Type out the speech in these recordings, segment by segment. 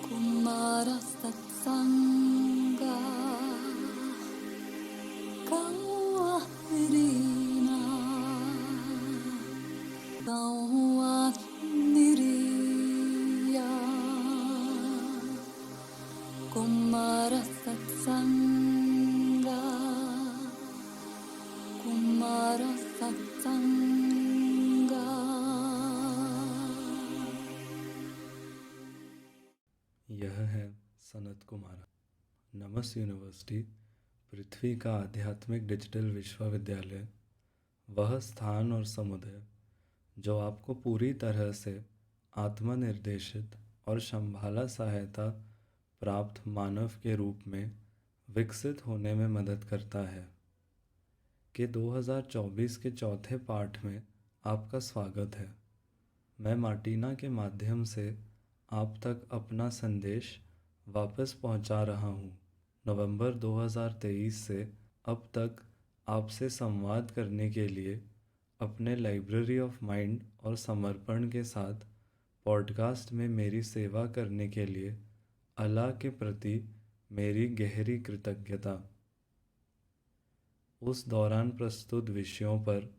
Kumara Satsanga Kawahrina Kawadniriya Kumara Satsanga Kumara Satsanga। यह है सनत कुमारा। नमस यूनिवर्सिटी पृथ्वी का आध्यात्मिक डिजिटल विश्वविद्यालय वह स्थान और समुदाय जो आपको पूरी तरह से आत्मनिर्देशित और संभाला सहायता प्राप्त मानव के रूप में विकसित होने में मदद करता है कि 2024 के चौथे पाठ में आपका स्वागत है। मैं मार्टिना के माध्यम से आप तक अपना संदेश वापस पहुंचा रहा हूं। नवंबर 2023 से अब तक आपसे संवाद करने के लिए अपने लाइब्रेरी ऑफ माइंड और समर्पण के साथ पॉडकास्ट में मेरी सेवा करने के लिए अल्लाह के प्रति मेरी गहरी कृतज्ञता। उस दौरान प्रस्तुत विषयों पर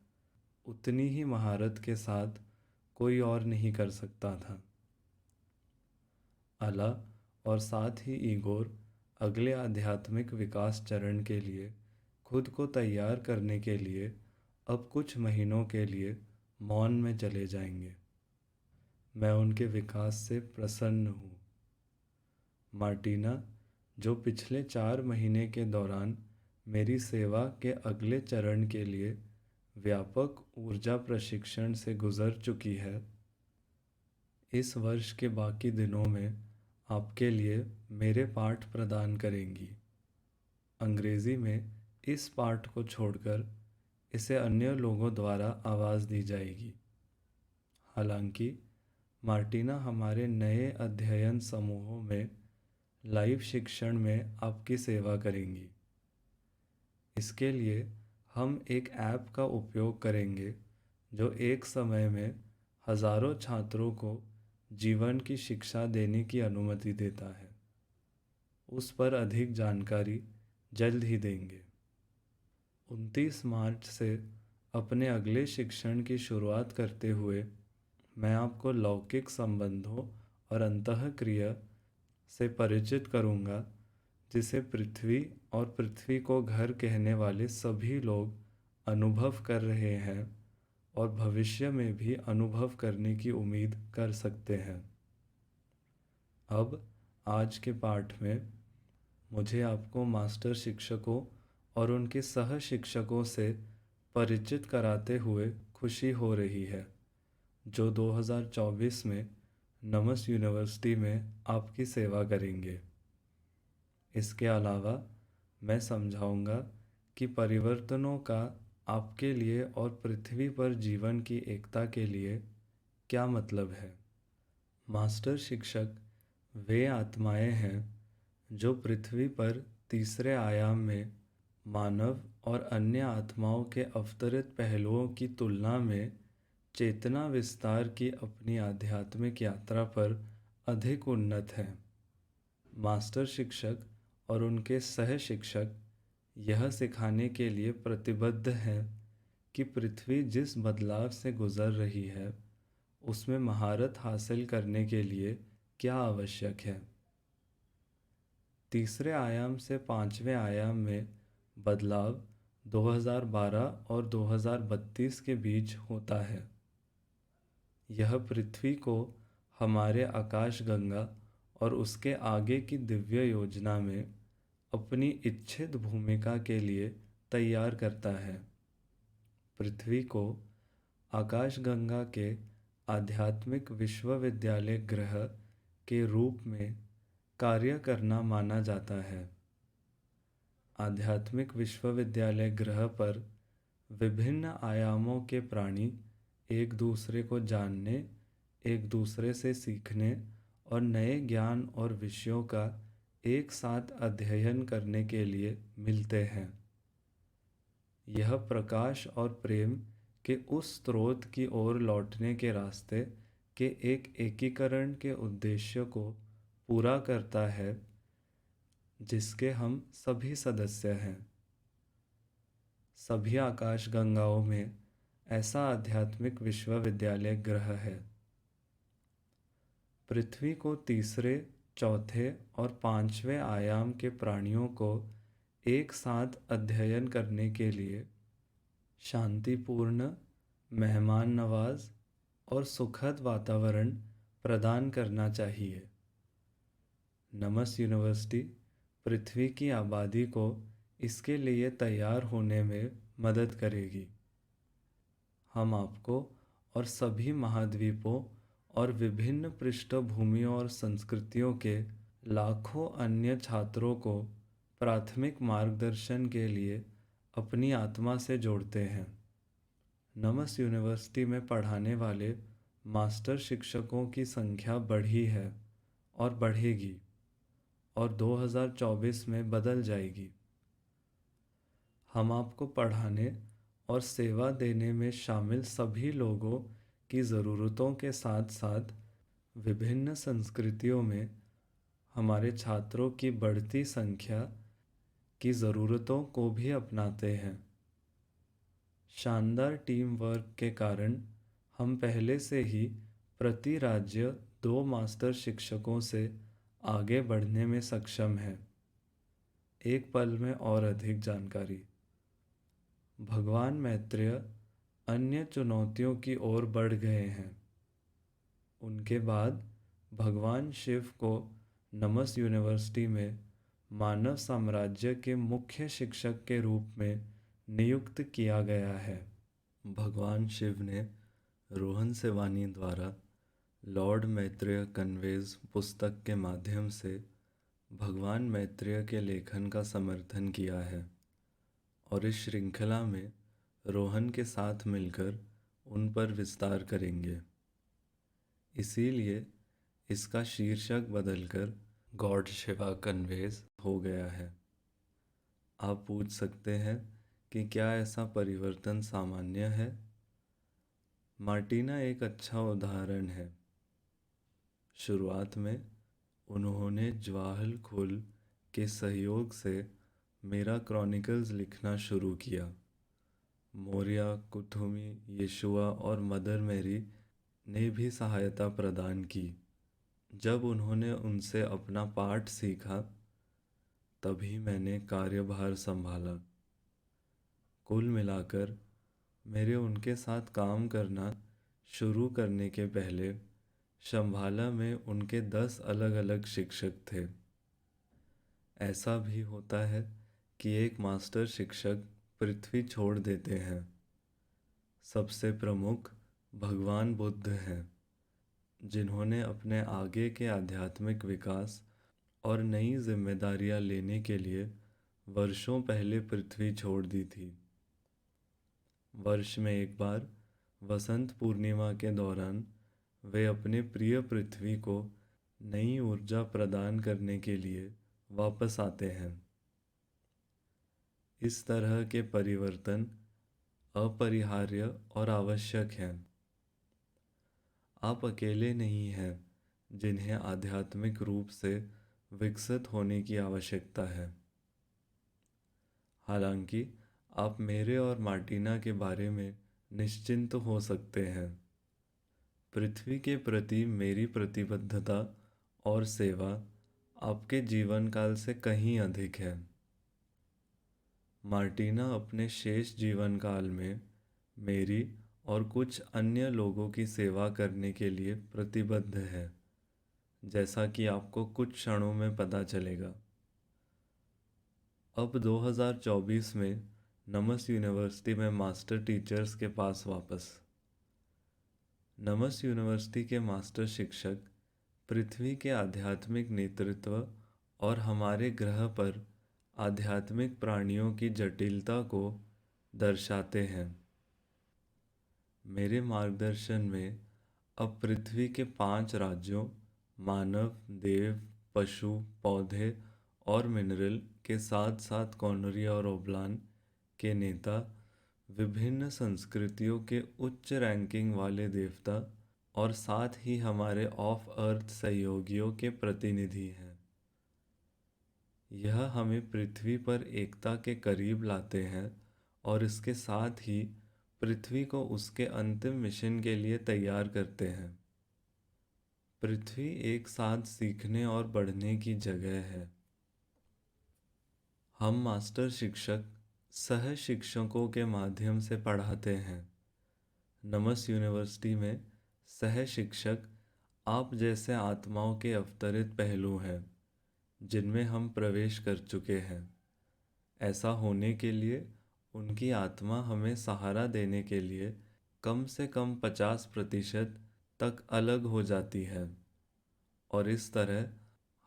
उतनी ही महारत के साथ कोई और नहीं कर सकता था। अल्लाह और साथ ही ईगोर अगले आध्यात्मिक विकास चरण के लिए खुद को तैयार करने के लिए अब कुछ महीनों के लिए मौन में चले जाएंगे। मैं उनके विकास से प्रसन्न हूँ। मार्टिना, जो पिछले 4 महीने के दौरान मेरी सेवा के अगले चरण के लिए व्यापक ऊर्जा प्रशिक्षण से गुजर चुकी है, इस वर्ष के बाकी दिनों में आपके लिए मेरे पाठ प्रदान करेंगी। अंग्रेज़ी में इस पाठ को छोड़कर इसे अन्य लोगों द्वारा आवाज़ दी जाएगी। हालांकि मार्टिना हमारे नए अध्ययन समूहों में लाइव शिक्षण में आपकी सेवा करेंगी। इसके लिए हम एक ऐप का उपयोग करेंगे जो एक समय में हज़ारों छात्रों को जीवन की शिक्षा देने की अनुमति देता है। उस पर अधिक जानकारी जल्द ही देंगे। 29 मार्च से अपने अगले शिक्षण की शुरुआत करते हुए मैं आपको लौकिक संबंधों और अंतःक्रिया से परिचित करूंगा, जिसे पृथ्वी और पृथ्वी को घर कहने वाले सभी लोग अनुभव कर रहे हैं और भविष्य में भी अनुभव करने की उम्मीद कर सकते हैं। अब आज के पाठ में मुझे आपको मास्टर शिक्षकों और उनके सह शिक्षकों से परिचित कराते हुए खुशी हो रही है, जो 2024 में नमस यूनिवर्सिटी में आपकी सेवा करेंगे। इसके अलावा मैं समझाऊंगा कि परिवर्तनों का आपके लिए और पृथ्वी पर जीवन की एकता के लिए क्या मतलब है। मास्टर शिक्षक वे आत्माएं हैं जो पृथ्वी पर तीसरे आयाम में मानव और अन्य आत्माओं के अवतरित पहलुओं की तुलना में चेतना विस्तार की अपनी आध्यात्मिक यात्रा पर अधिक उन्नत हैं। मास्टर शिक्षक और उनके सह शिक्षक यह सिखाने के लिए प्रतिबद्ध हैं कि पृथ्वी जिस बदलाव से गुजर रही है उसमें महारत हासिल करने के लिए क्या आवश्यक है। तीसरे आयाम से 5वें आयाम में बदलाव 2012 और 2032 के बीच होता है। यह पृथ्वी को हमारे आकाशगंगा और उसके आगे की दिव्य योजना में अपनी इच्छित भूमिका के लिए तैयार करता है। पृथ्वी को आकाशगंगा के आध्यात्मिक विश्वविद्यालय ग्रह के रूप में कार्य करना माना जाता है। आध्यात्मिक विश्वविद्यालय ग्रह पर विभिन्न आयामों के प्राणी एक दूसरे को जानने, एक दूसरे से सीखने और नए ज्ञान और विषयों का एक साथ अध्ययन करने के लिए मिलते हैं। यह प्रकाश और प्रेम कि उस स्रोत की ओर लौटने के रास्ते के एक एकीकरण के उद्देश्य को पूरा करता है जिसके हम सभी सदस्य हैं। सभी आकाशगंगाओं में ऐसा आध्यात्मिक विश्वविद्यालय ग्रह है। पृथ्वी को तीसरे, चौथे और पांचवें आयाम के प्राणियों को एक साथ अध्ययन करने के लिए शांतिपूर्ण, मेहमान नवाज और सुखद वातावरण प्रदान करना चाहिए। नमस यूनिवर्सिटी पृथ्वी की आबादी को इसके लिए तैयार होने में मदद करेगी। हम आपको और सभी महाद्वीपों और विभिन्न पृष्ठभूमियों और संस्कृतियों के लाखों अन्य छात्रों को प्राथमिक मार्गदर्शन के लिए अपनी आत्मा से जोड़ते हैं। नमस यूनिवर्सिटी में पढ़ाने वाले मास्टर शिक्षकों की संख्या बढ़ी है और बढ़ेगी और 2024 में बदल जाएगी। हम आपको पढ़ाने और सेवा देने में शामिल सभी लोगों की ज़रूरतों के साथ साथ विभिन्न संस्कृतियों में हमारे छात्रों की बढ़ती संख्या की ज़रूरतों को भी अपनाते हैं। शानदार टीम वर्क के कारण हम पहले से ही प्रति राज्य 2 मास्टर शिक्षकों से आगे बढ़ने में सक्षम हैं। एक पल में और अधिक जानकारी। भगवान मैत्रेय अन्य चुनौतियों की ओर बढ़ गए हैं। उनके बाद भगवान शिव को नमस यूनिवर्सिटी में मानव साम्राज्य के मुख्य शिक्षक के रूप में नियुक्त किया गया है। भगवान शिव ने रोहन सेवानी द्वारा लॉर्ड मैत्रेय कन्वेज पुस्तक के माध्यम से भगवान मैत्रेय के लेखन का समर्थन किया है और इस श्रृंखला में रोहन के साथ मिलकर उन पर विस्तार करेंगे। इसीलिए इसका शीर्षक बदलकर गॉड शिवा कन्वेज हो गया है। आप पूछ सकते हैं कि क्या ऐसा परिवर्तन सामान्य है? मार्टिना एक अच्छा उदाहरण है। शुरुआत में उन्होंने जवाहल खुल के सहयोग से मेरा क्रॉनिकल्स लिखना शुरू किया। मोरिया, कुथुमी, यीशुआ और मदर मैरी ने भी सहायता प्रदान की। जब उन्होंने उनसे अपना पाठ सीखा तभी मैंने कार्यभार संभाला। कुल मिलाकर मेरे उनके साथ काम करना शुरू करने के पहले शंभाला में उनके 10 अलग अलग शिक्षक थे। ऐसा भी होता है कि एक मास्टर शिक्षक पृथ्वी छोड़ देते हैं। सबसे प्रमुख भगवान बुद्ध हैं, जिन्होंने अपने आगे के आध्यात्मिक विकास और नई जिम्मेदारियां लेने के लिए वर्षों पहले पृथ्वी छोड़ दी थी। वर्ष में एक बार वसंत पूर्णिमा के दौरान वे अपने प्रिय पृथ्वी को नई ऊर्जा प्रदान करने के लिए वापस आते हैं। इस तरह के परिवर्तन अपरिहार्य और आवश्यक हैं। आप अकेले नहीं हैं जिन्हें आध्यात्मिक रूप से विकसित होने की आवश्यकता है। हालांकि आप मेरे और मार्टिना के बारे में निश्चिंत हो सकते हैं। पृथ्वी के प्रति मेरी प्रतिबद्धता और सेवा आपके जीवन काल से कहीं अधिक है। मार्टिना अपने शेष जीवन काल में मेरी और कुछ अन्य लोगों की सेवा करने के लिए प्रतिबद्ध है, जैसा कि आपको कुछ क्षणों में पता चलेगा। अब 2024 में नमस यूनिवर्सिटी में मास्टर टीचर्स के पास वापस। नमस यूनिवर्सिटी के मास्टर शिक्षक पृथ्वी के आध्यात्मिक नेतृत्व और हमारे ग्रह पर आध्यात्मिक प्राणियों की जटिलता को दर्शाते हैं। मेरे मार्गदर्शन में अब पृथ्वी के 5 राज्यों मानव, देव, पशु, पौधे और मिनरल के साथ साथ कॉर्नरिया और ओब्लान के नेता विभिन्न संस्कृतियों के उच्च रैंकिंग वाले देवता और साथ ही हमारे ऑफ अर्थ सहयोगियों के प्रतिनिधि हैं। यह हमें पृथ्वी पर एकता के करीब लाते हैं और इसके साथ ही पृथ्वी को उसके अंतिम मिशन के लिए तैयार करते हैं। पृथ्वी एक साथ सीखने और बढ़ने की जगह है। हम मास्टर शिक्षक सह शिक्षकों के माध्यम से पढ़ाते हैं। नमस यूनिवर्सिटी में सह शिक्षक आप जैसे आत्माओं के अवतरित पहलू हैं जिनमें हम प्रवेश कर चुके हैं। ऐसा होने के लिए उनकी आत्मा हमें सहारा देने के लिए कम से कम 50% तक अलग हो जाती है और इस तरह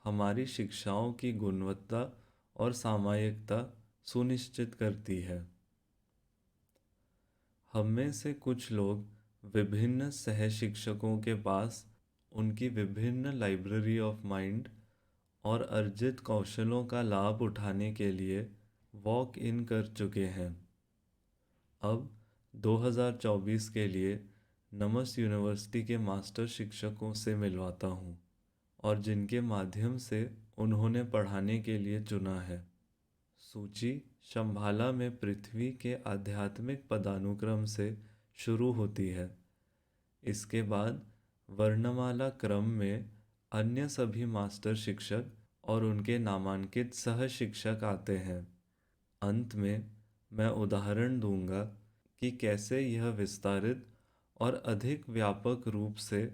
हमारी शिक्षाओं की गुणवत्ता और सामयिकता सुनिश्चित करती है। हम में से कुछ लोग विभिन्न सह शिक्षकों के पास उनकी विभिन्न लाइब्रेरी ऑफ माइंड और अर्जित कौशलों का लाभ उठाने के लिए वॉक इन कर चुके हैं। अब 2024 के लिए नमस यूनिवर्सिटी के मास्टर शिक्षकों से मिलवाता हूँ और जिनके माध्यम से उन्होंने पढ़ाने के लिए चुना है। सूची शंभाला में पृथ्वी के आध्यात्मिक पदानुक्रम से शुरू होती है। इसके बाद वर्णमाला क्रम में अन्य सभी मास्टर शिक्षक और उनके नामांकित सह शिक्षक आते हैं। अंत में मैं उदाहरण दूंगा कि कैसे यह विस्तारित और अधिक व्यापक रूप से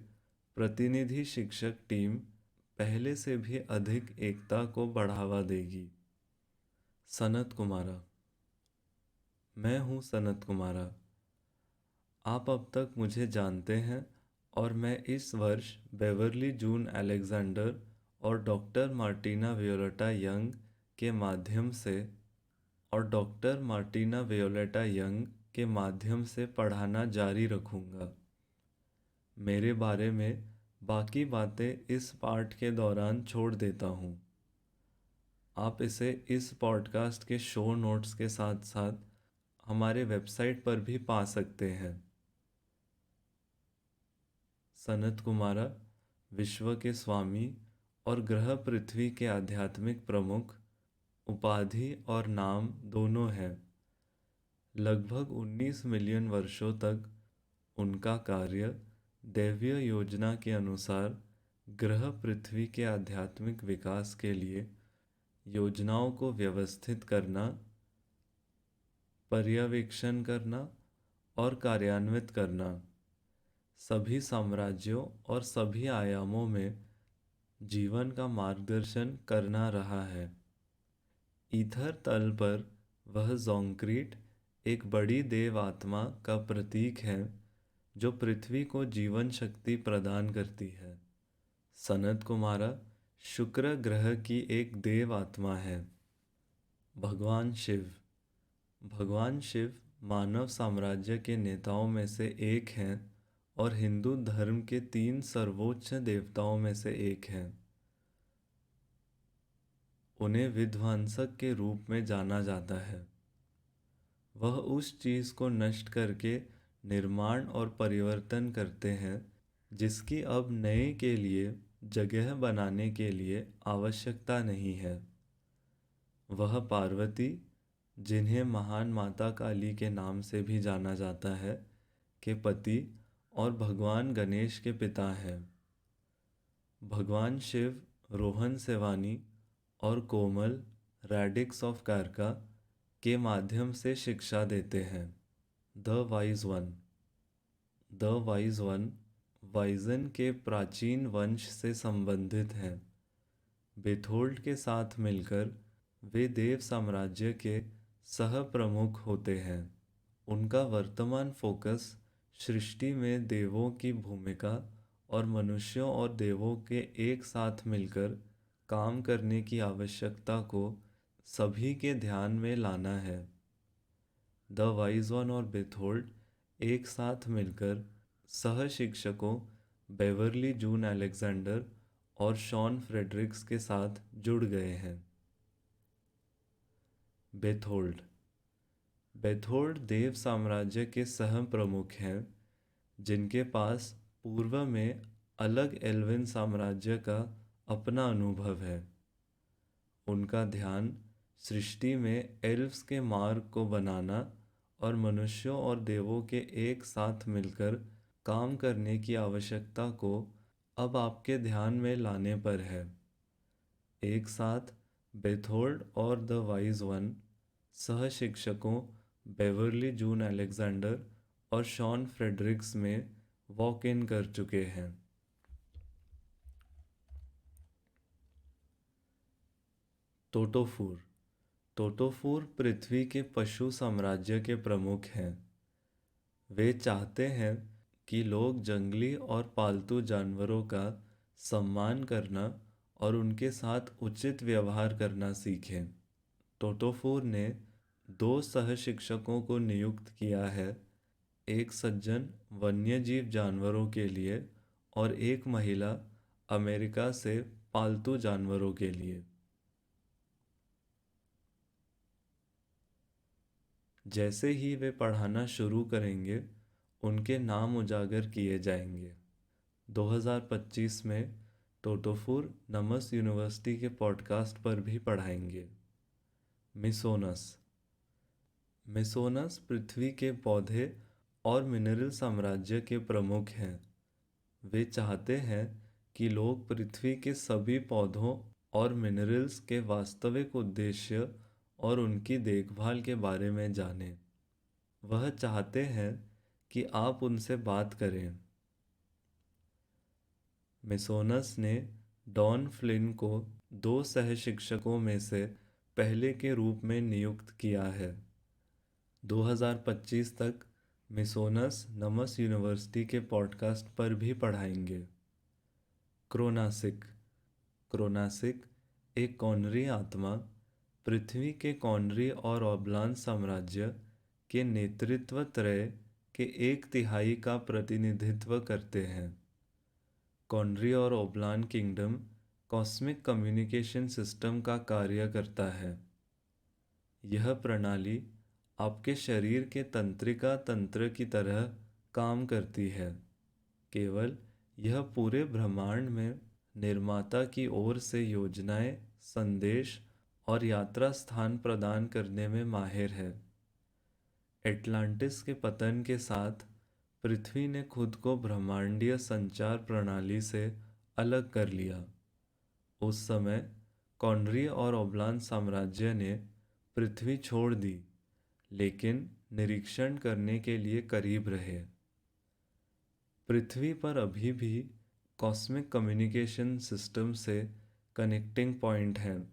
प्रतिनिधि शिक्षक टीम पहले से भी अधिक एकता को बढ़ावा देगी। सनत कुमारा। मैं हूँ सनत कुमारा। आप अब तक मुझे जानते हैं और मैं इस वर्ष बेवरली जून अलेक्जेंडर और डॉक्टर मार्टिना वियोलेटा यंग के माध्यम से पढ़ाना जारी रखूँगा। मेरे बारे में बाकी बातें इस पाठ के दौरान छोड़ देता हूँ। आप इसे इस पॉडकास्ट के शो नोट्स के साथ साथ हमारे वेबसाइट पर भी पा सकते हैं। सनत कुमारा विश्व के स्वामी और ग्रह पृथ्वी के आध्यात्मिक प्रमुख उपाधि और नाम दोनों हैं। लगभग 19 मिलियन वर्षों तक उनका कार्य दैवीय योजना के अनुसार ग्रह पृथ्वी के आध्यात्मिक विकास के लिए योजनाओं को व्यवस्थित करना, पर्यवेक्षण करना और कार्यान्वित करना, सभी साम्राज्यों और सभी आयामों में जीवन का मार्गदर्शन करना रहा है। ईथर तल पर वह जोंक्रीट एक बड़ी देव आत्मा का प्रतीक है जो पृथ्वी को जीवन शक्ति प्रदान करती है। सनत कुमारा शुक्र ग्रह की एक देव आत्मा है। भगवान शिव मानव साम्राज्य के नेताओं में से एक हैं और हिंदू धर्म के 3 सर्वोच्च देवताओं में से एक हैं। उन्हें विध्वंसक के रूप में जाना जाता है। वह उस चीज़ को नष्ट करके निर्माण और परिवर्तन करते हैं जिसकी अब नए के लिए जगह बनाने के लिए आवश्यकता नहीं है। वह पार्वती, जिन्हें महान माता काली के नाम से भी जाना जाता है, के पति और भगवान गणेश के पिता हैं। भगवान शिव रोहन सेवानी और कोमल रैडिक्स ऑफ कारका के माध्यम से शिक्षा देते हैं। द वाइज वन वाइजन के प्राचीन वंश से संबंधित हैं। बेथोल्ड के साथ मिलकर वे देव साम्राज्य के सह प्रमुख होते हैं। उनका वर्तमान फोकस सृष्टि में देवों की भूमिका और मनुष्यों और देवों के एक साथ मिलकर काम करने की आवश्यकता को सभी के ध्यान में लाना है। द वाइज वन और बेथोल्ड एक साथ मिलकर सह शिक्षकों बेवरली जून अलेक्जेंडर और शॉन फ्रेडरिक्स के साथ जुड़ गए हैं। बेथोल्ड देव साम्राज्य के सह प्रमुख हैं, जिनके पास पूर्व में अलग एल्विन साम्राज्य का अपना अनुभव है। उनका ध्यान सृष्टि में एल्व्स के मार्ग को बनाना और मनुष्यों और देवों के एक साथ मिलकर काम करने की आवश्यकता को अब आपके ध्यान में लाने पर है। एक साथ बेथोल्ड और द वाइज वन सह शिक्षकों बेवर्ली जून अलेक्जेंडर और शॉन फ्रेडरिक्स में वॉक इन कर चुके हैं। टोटोफूर टोटोफूर पृथ्वी के पशु साम्राज्य के प्रमुख हैं। वे चाहते हैं कि लोग जंगली और पालतू जानवरों का सम्मान करना और उनके साथ उचित व्यवहार करना सीखें। टोटोफूर ने 2 सह शिक्षकों को नियुक्त किया है, एक सज्जन वन्यजीव जानवरों के लिए और एक महिला अमेरिका से पालतू जानवरों के लिए। जैसे ही वे पढ़ाना शुरू करेंगे, उनके नाम उजागर किए जाएंगे। 2025 में टोटोफूर नमस यूनिवर्सिटी के पॉडकास्ट पर भी पढ़ाएंगे। मिसोनस मिसोनस पृथ्वी के पौधे और मिनरल साम्राज्य के प्रमुख हैं। वे चाहते हैं कि लोग पृथ्वी के सभी पौधों और मिनरल्स के वास्तविक उद्देश्य और उनकी देखभाल के बारे में जानें। वह चाहते हैं कि आप उनसे बात करें। मिसोनस ने डॉन फ्लिन को 2 सह शिक्षकों में से पहले के रूप में नियुक्त किया है। 2025 तक मिसोनस नमस यूनिवर्सिटी के पॉडकास्ट पर भी पढ़ाएंगे। क्रोनासिक क्रोनासिक एक कॉनरी आत्मा पृथ्वी के कॉनरी और ओब्लान साम्राज्य के नेतृत्व त्रय के 1/3 का प्रतिनिधित्व करते हैं। कॉनरी और ओब्लान किंगडम कॉस्मिक कम्युनिकेशन सिस्टम का कार्य करता है। यह प्रणाली आपके शरीर के तंत्रिका तंत्र की तरह काम करती है, केवल यह पूरे ब्रह्मांड में निर्माता की ओर से योजनाएं, संदेश और यात्रा स्थान प्रदान करने में माहिर है। एटलांटिस के पतन के साथ पृथ्वी ने खुद को ब्रह्मांडीय संचार प्रणाली से अलग कर लिया। उस समय कॉनरी और ओब्लान साम्राज्य ने पृथ्वी छोड़ दी, लेकिन निरीक्षण करने के लिए करीब रहे। पृथ्वी पर अभी भी कॉस्मिक कम्युनिकेशन सिस्टम से कनेक्टिंग पॉइंट हैं,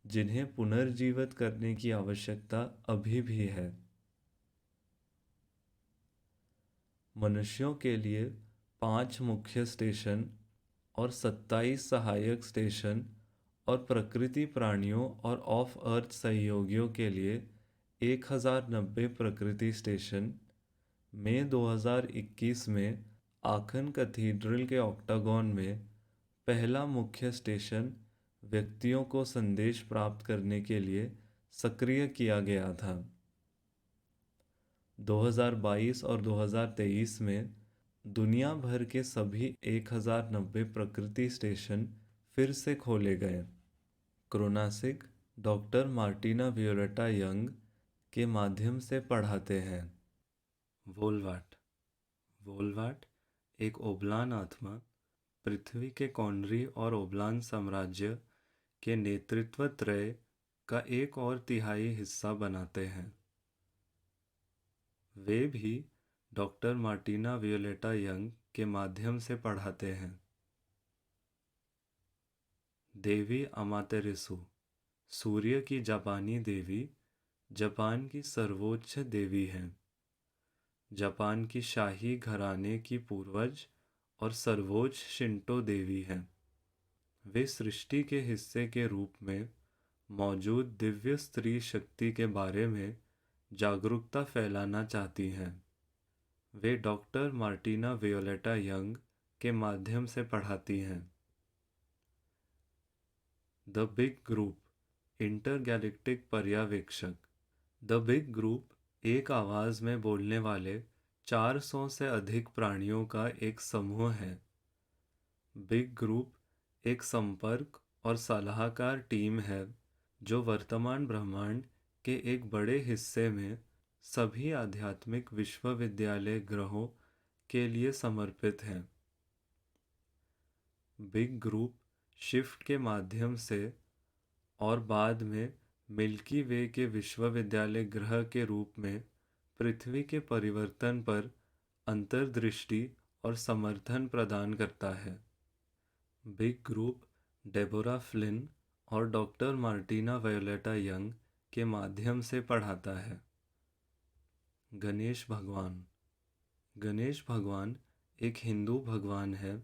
जिन्हें पुनर्जीवित करने की आवश्यकता अभी भी है। मनुष्यों के लिए 5 मुख्य स्टेशन और 27 सहायक स्टेशन और प्रकृति प्राणियों और ऑफ अर्थ सहयोगियों के लिए 1090 प्रकृति स्टेशन मई 2021 में आखन कैथीड्रल के ऑक्टागोन में पहला मुख्य स्टेशन व्यक्तियों को संदेश प्राप्त करने के लिए सक्रिय किया गया था। 2022 और 2023 में दुनिया भर के सभी 1090 प्रकृति स्टेशन फिर से खोले गए। क्रोनासिक डॉक्टर मार्टिना वियोलेटा यंग के माध्यम से पढ़ाते हैं। वोलवाट वोलवाट एक ओब्लान आत्मा पृथ्वी के कॉनरी और ओब्लान साम्राज्य के नेतृत्व त्रय का 1/3 हिस्सा बनाते हैं। वे भी डॉक्टर मार्टिना वियोलेटा यंग के माध्यम से पढ़ाते हैं। देवी अमातेरिसु सूर्य की जापानी देवी जापान की सर्वोच्च देवी हैं। जापान की शाही घराने की पूर्वज और सर्वोच्च शिंटो देवी हैं। वे सृष्टि के हिस्से के रूप में मौजूद दिव्य स्त्री शक्ति के बारे में जागरूकता फैलाना चाहती हैं। वे डॉक्टर मार्टिना वियोलेटा यंग के माध्यम से पढ़ाती हैं। द बिग ग्रुप इंटरगैलेक्टिक पर्यवेक्षक द बिग ग्रुप एक आवाज़ में बोलने वाले 400 से अधिक प्राणियों का एक समूह है। बिग ग्रुप एक संपर्क और सलाहकार टीम है जो वर्तमान ब्रह्मांड के एक बड़े हिस्से में सभी आध्यात्मिक विश्वविद्यालय ग्रहों के लिए समर्पित है। बिग ग्रुप शिफ्ट के माध्यम से और बाद में मिल्की वे के विश्वविद्यालय ग्रह के रूप में पृथ्वी के परिवर्तन पर अंतर्दृष्टि और समर्थन प्रदान करता है। बिग ग्रुप डेबोरा फ्लिन और डॉक्टर मार्टिना वायोलेटा यंग के माध्यम से पढ़ाता है। गणेश भगवान। गणेश भगवान एक हिंदू भगवान है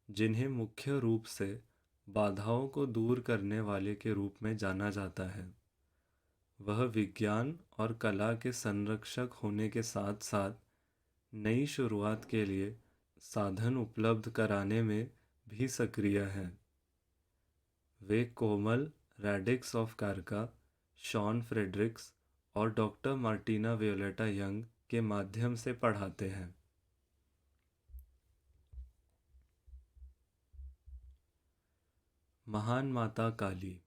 जिन्हें मुख्य रूप से बाधाओं को दूर करने वाले के रूप में जाना जाता है। वह विज्ञान और कला के संरक्षक होने के साथ साथ नई शुरुआत के लिए साधन उपलब्ध कराने में भी सक्रिय हैं। वे कोमल रैडिक्स ऑफ कारका, शॉन फ्रेडरिक्स और डॉक्टर मार्टिना वायोलेटा यंग के माध्यम से पढ़ाते हैं। महान माता काली।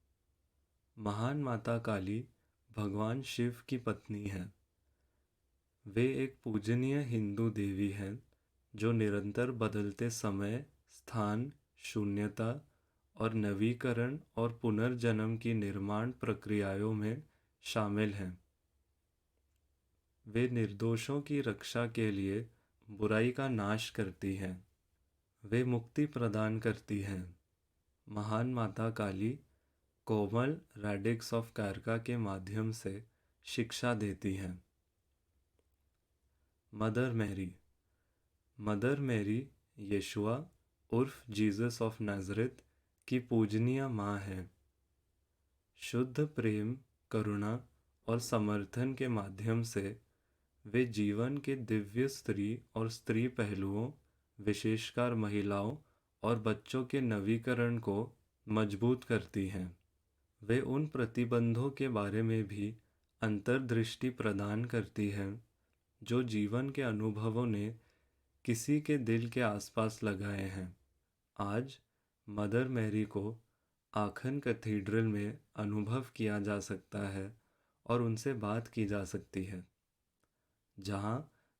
महान माता काली भगवान शिव की पत्नी हैं। वे एक पूजनीय हिंदू देवी हैं जो निरंतर बदलते समय, स्थान, शून्यता और नवीकरण और पुनर्जन्म की निर्माण प्रक्रियाओं में शामिल हैं। वे निर्दोषों की रक्षा के लिए बुराई का नाश करती हैं। वे मुक्ति प्रदान करती हैं। महान माता काली कोमल रैडिक्स ऑफ कारका के माध्यम से शिक्षा देती हैं। Mother Mary. Mother Mary Yeshua उर्फ जीसस ऑफ नाज़रेथ की पूजनीय माँ है। शुद्ध प्रेम, करुणा और समर्थन के माध्यम से वे जीवन के दिव्य स्त्री और स्त्री पहलुओं, विशेषकर महिलाओं और बच्चों के नवीकरण को मजबूत करती हैं। वे उन प्रतिबंधों के बारे में भी अंतर्दृष्टि प्रदान करती हैं जो जीवन के अनुभवों ने किसी के दिल के आसपास लगाए हैं। आज मदर मैरी को आखन कैथेड्रल में अनुभव किया जा सकता है और उनसे बात की जा सकती है, जहां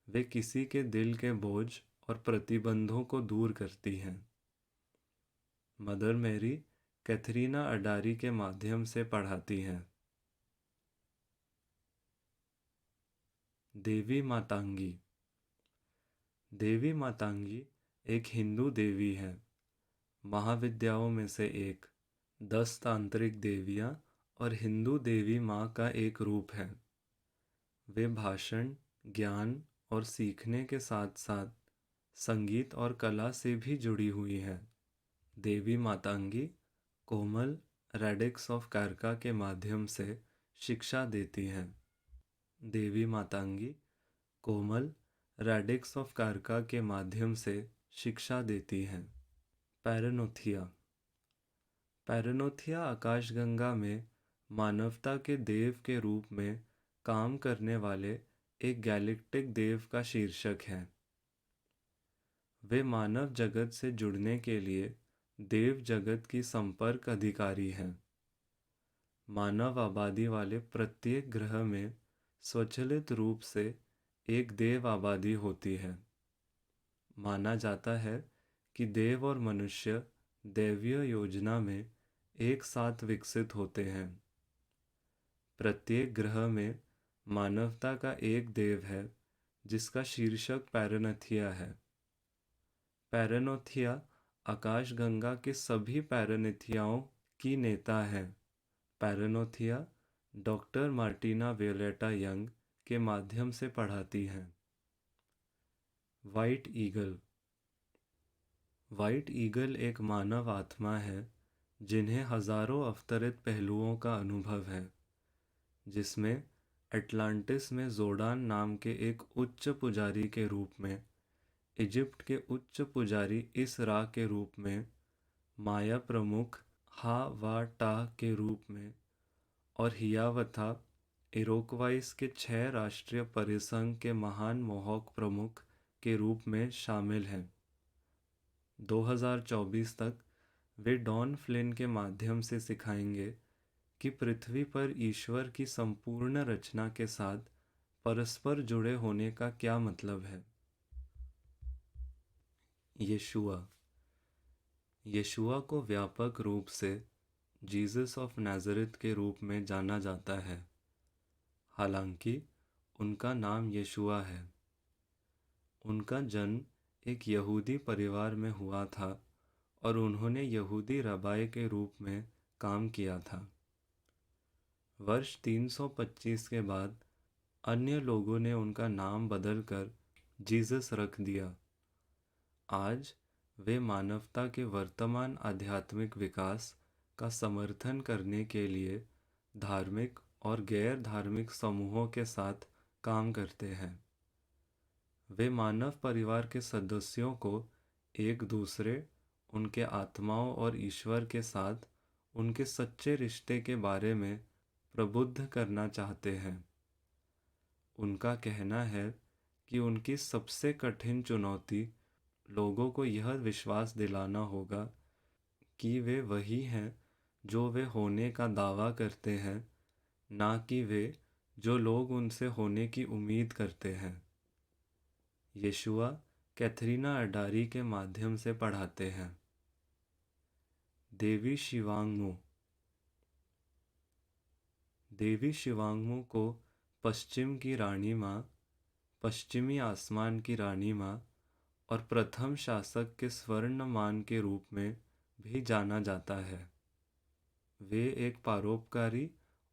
वे किसी के दिल के बोझ और प्रतिबंधों को दूर करती हैं। मदर मैरी कैथरीना अडारी के माध्यम से पढ़ाती हैं। देवी मातांगी। देवी मातांगी एक हिंदू देवी है, महाविद्याओं में से एक, 10 तांत्रिक देवियाँ और हिंदू देवी माँ का एक रूप है। वे भाषण, ज्ञान और सीखने के साथ साथ संगीत और कला से भी जुड़ी हुई हैं। देवी मातांगी कोमल रैडिक्स ऑफ कारका के माध्यम से शिक्षा देती हैं। देवी मातांगी कोमल रैडिक्स ऑफ कारका के माध्यम से शिक्षा देती हैं। पैरानोथिया। पैरानोथिया आकाशगंगा में मानवता के देव के रूप में काम करने वाले एक गैलेक्टिक देव का शीर्षक है। वे मानव जगत से जुड़ने के लिए देव जगत की संपर्क अधिकारी हैं। मानव आबादी वाले प्रत्येक ग्रह में स्वचालित रूप से एक देव आबादी होती है। माना जाता है कि देव और मनुष्य दैवीय योजना में एक साथ विकसित होते हैं। प्रत्येक ग्रह में मानवता का एक देव है जिसका शीर्षक पैरानोथिया है। पैरानोथिया आकाशगंगा के सभी पैरानोथियाओं की नेता है। पैरानोथिया डॉक्टर मार्टिना वायोलेटा यंग के माध्यम से पढ़ाती हैं। White eagle. वाइट ईगल एक मानव आत्मा है जिन्हें हजारों अवतरित पहलुओं का अनुभव है, जिसमें अटलांटिस में जोडान नाम के एक उच्च पुजारी के रूप में, इजिप्ट के उच्च पुजारी इस रा के रूप में, माया प्रमुख हा वा टा के रूप में और हियावथा इरोक्वाइस के 6 राष्ट्रीय परिसंघ के महान मोहॉक प्रमुख के रूप में शामिल हैं। 2024 तक वे डॉन फ्लिन के माध्यम से सिखाएंगे कि पृथ्वी पर ईश्वर की संपूर्ण रचना के साथ परस्पर जुड़े होने का क्या मतलब है। यीशुआ यीशुआ को व्यापक रूप से जीसस ऑफ नाज़रेथ के रूप में जाना जाता है, हालांकि उनका नाम यीशुआ है। उनका जन्म एक यहूदी परिवार में हुआ था और उन्होंने यहूदी रबाई के रूप में काम किया था। वर्ष 325 के बाद अन्य लोगों ने उनका नाम बदलकर जीसस रख दिया। आज वे मानवता के वर्तमान आध्यात्मिक विकास का समर्थन करने के लिए धार्मिक और गैर धार्मिक समूहों के साथ काम करते हैं। वे मानव परिवार के सदस्यों को एक दूसरे, उनके आत्माओं और ईश्वर के साथ उनके सच्चे रिश्ते के बारे में प्रबुद्ध करना चाहते हैं। उनका कहना है कि उनकी सबसे कठिन चुनौती लोगों को यह विश्वास दिलाना होगा कि वे वही हैं जो वे होने का दावा करते हैं, ना कि वे जो लोग उनसे होने की उम्मीद करते हैं। यीशुआ कैथरीना अडारी के माध्यम से पढ़ाते हैं। देवी शिवांगमू देवी शिवांगमू को पश्चिम की रानी माँ, पश्चिमी आसमान की रानी माँ और प्रथम शासक के स्वर्ण मान के रूप में भी जाना जाता है। वे एक परोपकारी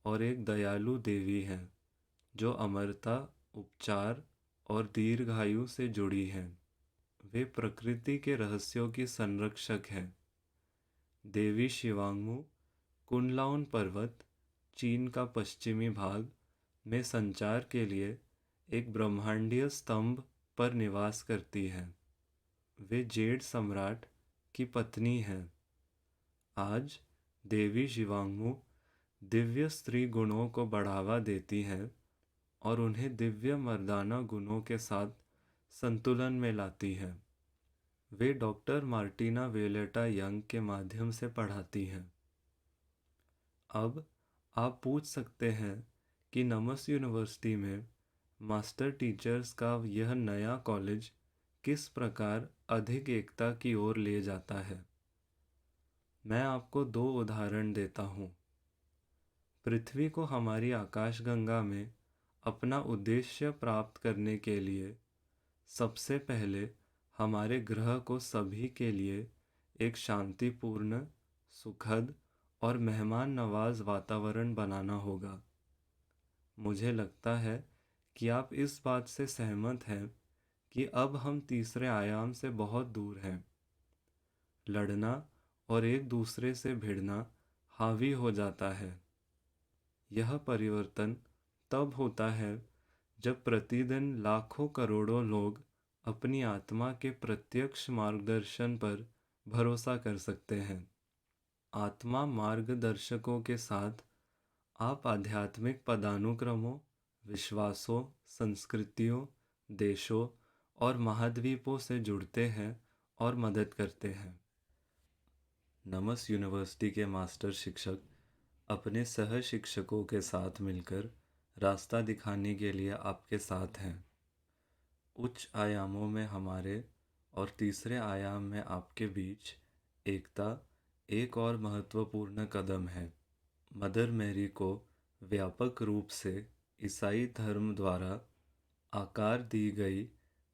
और एक दयालु देवी हैं जो अमरता, उपचार और दीर्घायु से जुड़ी हैं। वे प्रकृति के रहस्यों की संरक्षक हैं। देवी शिवांगमू कुनलाउन पर्वत, चीन का पश्चिमी भाग में संचार के लिए एक ब्रह्मांडीय स्तंभ पर निवास करती हैं। वे जेड सम्राट की पत्नी हैं। आज देवी शिवांगमू दिव्य स्त्री गुणों को बढ़ावा देती हैं और उन्हें दिव्य मर्दाना गुणों के साथ संतुलन में लाती हैं। वे डॉक्टर मार्टिना वियोलेटा यंग के माध्यम से पढ़ाती हैं। अब आप पूछ सकते हैं कि नमस यूनिवर्सिटी में मास्टर टीचर्स का यह नया कॉलेज किस प्रकार अधिक एकता की ओर ले जाता है। मैं आपको 2 उदाहरण देता हूँ। पृथ्वी को हमारी आकाशगंगा में अपना उद्देश्य प्राप्त करने के लिए सबसे पहले हमारे ग्रह को सभी के लिए एक शांतिपूर्ण, सुखद और मेहमान नवाज वातावरण बनाना होगा। मुझे लगता है कि आप इस बात से सहमत हैं कि अब हम तीसरे आयाम से बहुत दूर हैं। लड़ना और एक दूसरे से भिड़ना हावी हो जाता है। यह परिवर्तन तब होता है जब प्रतिदिन लाखों करोड़ों लोग अपनी आत्मा के प्रत्यक्ष मार्गदर्शन पर भरोसा कर सकते हैं। आत्मा मार्गदर्शकों के साथ आप आध्यात्मिक पदानुक्रमों, विश्वासों, संस्कृतियों, देशों और महाद्वीपों से जुड़ते हैं और मदद करते हैं। नमस यूनिवर्सिटी के मास्टर शिक्षक अपने सह शिक्षकों के साथ मिलकर रास्ता दिखाने के लिए आपके साथ हैं। उच्च आयामों में हमारे और तीसरे आयाम में आपके बीच एकता एक और महत्वपूर्ण कदम है। मदर मैरी को व्यापक रूप से ईसाई धर्म द्वारा आकार दी गई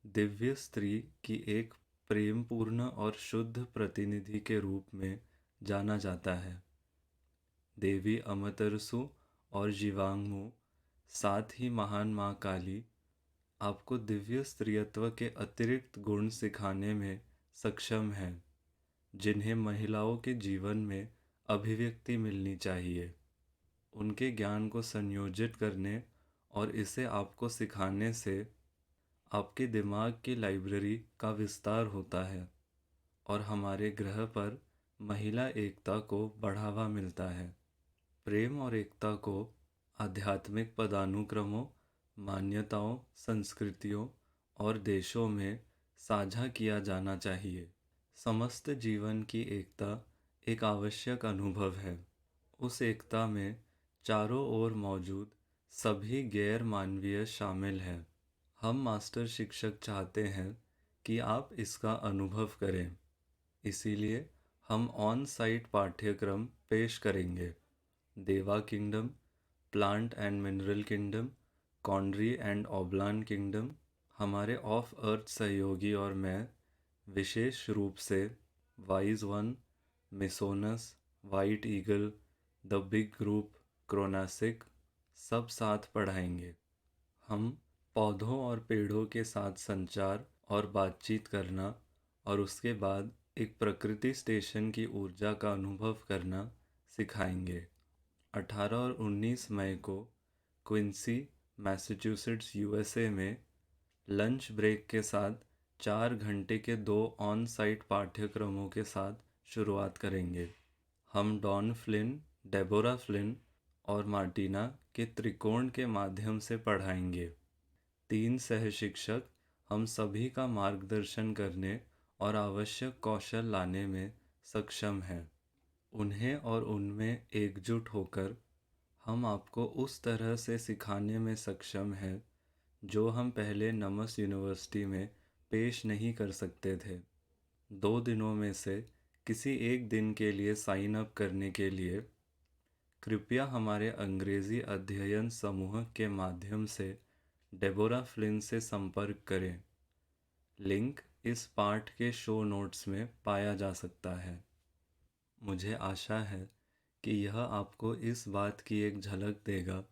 दिव्य स्त्री की एक प्रेमपूर्ण और शुद्ध प्रतिनिधि के रूप में जाना जाता है। देवी अमतरसु और जीवांगमू, साथ ही महान माँ काली, आपको दिव्य स्त्रीत्व के अतिरिक्त गुण सिखाने में सक्षम हैं जिन्हें महिलाओं के जीवन में अभिव्यक्ति मिलनी चाहिए। उनके ज्ञान को संयोजित करने और इसे आपको सिखाने से आपके दिमाग की लाइब्रेरी का विस्तार होता है और हमारे ग्रह पर महिला एकता को बढ़ावा मिलता है। प्रेम और एकता को आध्यात्मिक पदानुक्रमों, मान्यताओं, संस्कृतियों और देशों में साझा किया जाना चाहिए। समस्त जीवन की एकता एक आवश्यक अनुभव है। उस एकता में चारों ओर मौजूद सभी गैर मानवीय शामिल हैं। हम मास्टर शिक्षक चाहते हैं कि आप इसका अनुभव करें। इसीलिए हम ऑन साइट पाठ्यक्रम पेश करेंगे। देवा kingdom, plant and mineral kingdom, कॉन्ड्री एंड ओब्लान किंगडम। हमारे ऑफ अर्थ सहयोगी और मैं विशेष रूप से वाइज वन, मिसोनस, white eagle, the big group, क्रोनासिक सब साथ पढ़ाएंगे। हम पौधों और पेड़ों के साथ संचार और बातचीत करना और उसके बाद एक प्रकृति स्टेशन की ऊर्जा का अनुभव करना सिखाएंगे। 18 और 19 मई को क्विंसी, मैसाचुसेट्स, यूएसए में लंच ब्रेक के साथ 4 घंटे के 2 ऑन साइट पाठ्यक्रमों के साथ शुरुआत करेंगे। हम डॉन फ्लिन, डेबोरा फ्लिन और मार्टिना के त्रिकोण के माध्यम से पढ़ाएंगे। 3 सह शिक्षक हम सभी का मार्गदर्शन करने और आवश्यक कौशल लाने में सक्षम हैं। उन्हें और उनमें एकजुट होकर हम आपको उस तरह से सिखाने में सक्षम हैं जो हम पहले नमस यूनिवर्सिटी में पेश नहीं कर सकते थे। 2 दिनों में से किसी एक दिन के लिए साइन अप करने के लिए कृपया हमारे अंग्रेजी अध्ययन समूह के माध्यम से डेबोरा फ्लिन से संपर्क करें। लिंक इस पाठ के शो नोट्स में पाया जा सकता है। मुझे आशा है कि यह आपको इस बात की एक झलक देगा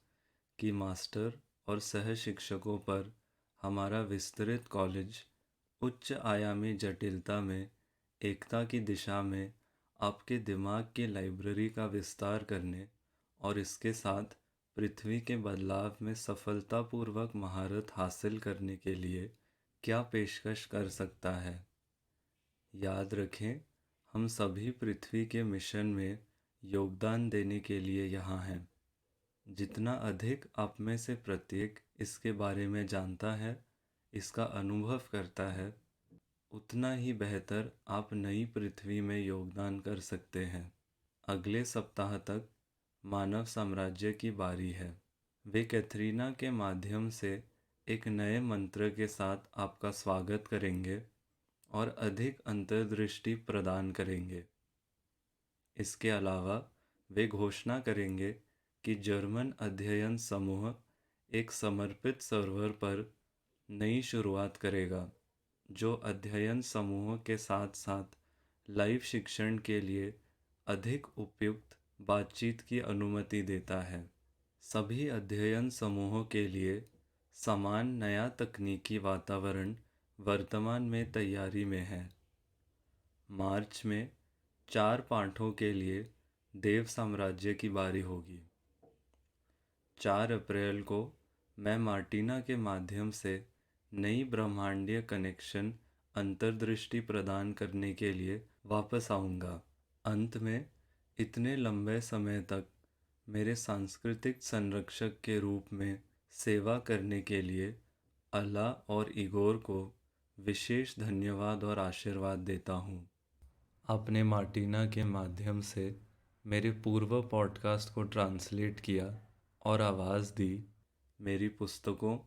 कि मास्टर और सह शिक्षकों पर हमारा विस्तृत कॉलेज उच्च आयामी जटिलता में एकता की दिशा में आपके दिमाग की लाइब्रेरी का विस्तार करने और इसके साथ पृथ्वी के बदलाव में सफलतापूर्वक महारत हासिल करने के लिए क्या पेशकश कर सकता है। याद रखें, हम सभी पृथ्वी के मिशन में योगदान देने के लिए यहाँ हैं। जितना अधिक आप में से प्रत्येक इसके बारे में जानता है, इसका अनुभव करता है, उतना ही बेहतर आप नई पृथ्वी में योगदान कर सकते हैं। अगले सप्ताह तक मानव साम्राज्य की बारी है। वे कैथरीना के माध्यम से एक नए मंत्र के साथ आपका स्वागत करेंगे और अधिक अंतर्दृष्टि प्रदान करेंगे। इसके अलावा वे घोषणा करेंगे कि जर्मन अध्ययन समूह एक समर्पित सर्वर पर नई शुरुआत करेगा जो अध्ययन समूह के साथ साथ लाइव शिक्षण के लिए अधिक उपयुक्त बातचीत की अनुमति देता है। सभी अध्ययन समूहों के लिए समान नया तकनीकी वातावरण वर्तमान में तैयारी में है। मार्च में 4 पाठों के लिए देव साम्राज्य की बारी होगी। 4 अप्रैल को मैं मार्टिना के माध्यम से नई ब्रह्मांडीय कनेक्शन अंतर्दृष्टि प्रदान करने के लिए वापस आऊँगा। अंत में इतने लंबे समय तक मेरे सांस्कृतिक संरक्षक के रूप में सेवा करने के लिए अल्लाह और इगोर को विशेष धन्यवाद और आशीर्वाद देता हूँ। आपने मार्टिना के माध्यम से मेरे पूर्व पॉडकास्ट को ट्रांसलेट किया और आवाज़ दी। मेरी पुस्तकों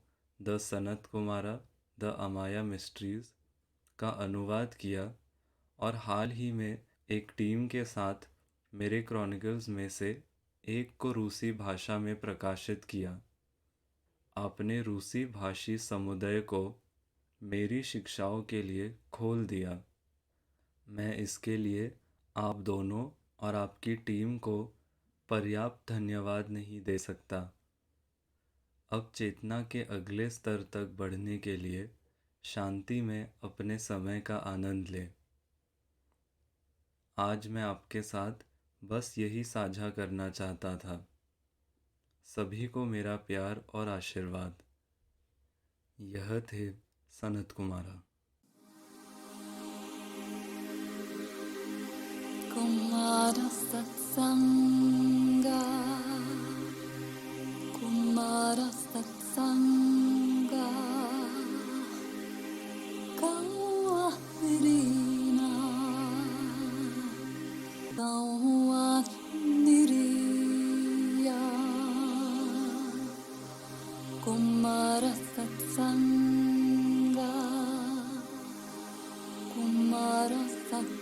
the Sanat Kumara, the Amaya mysteries का अनुवाद किया और हाल ही में एक टीम के साथ मेरे क्रॉनिकल्स में से एक को रूसी भाषा में प्रकाशित किया। आपने रूसी भाषी समुदाय को मेरी शिक्षाओं के लिए खोल दिया। मैं इसके लिए आप दोनों और आपकी टीम को पर्याप्त धन्यवाद नहीं दे सकता। अब चेतना के अगले स्तर तक बढ़ने के लिए शांति में अपने समय का आनंद लें। आज मैं आपके साथ बस यही साझा करना चाहता था। सभी को मेरा प्यार और आशीर्वाद। यह थे Sanat Kumara. Kumara Satsanga Kumara Satsanga Kawahrina Kawahniriya Kumara Satsanga Kumara Satsanga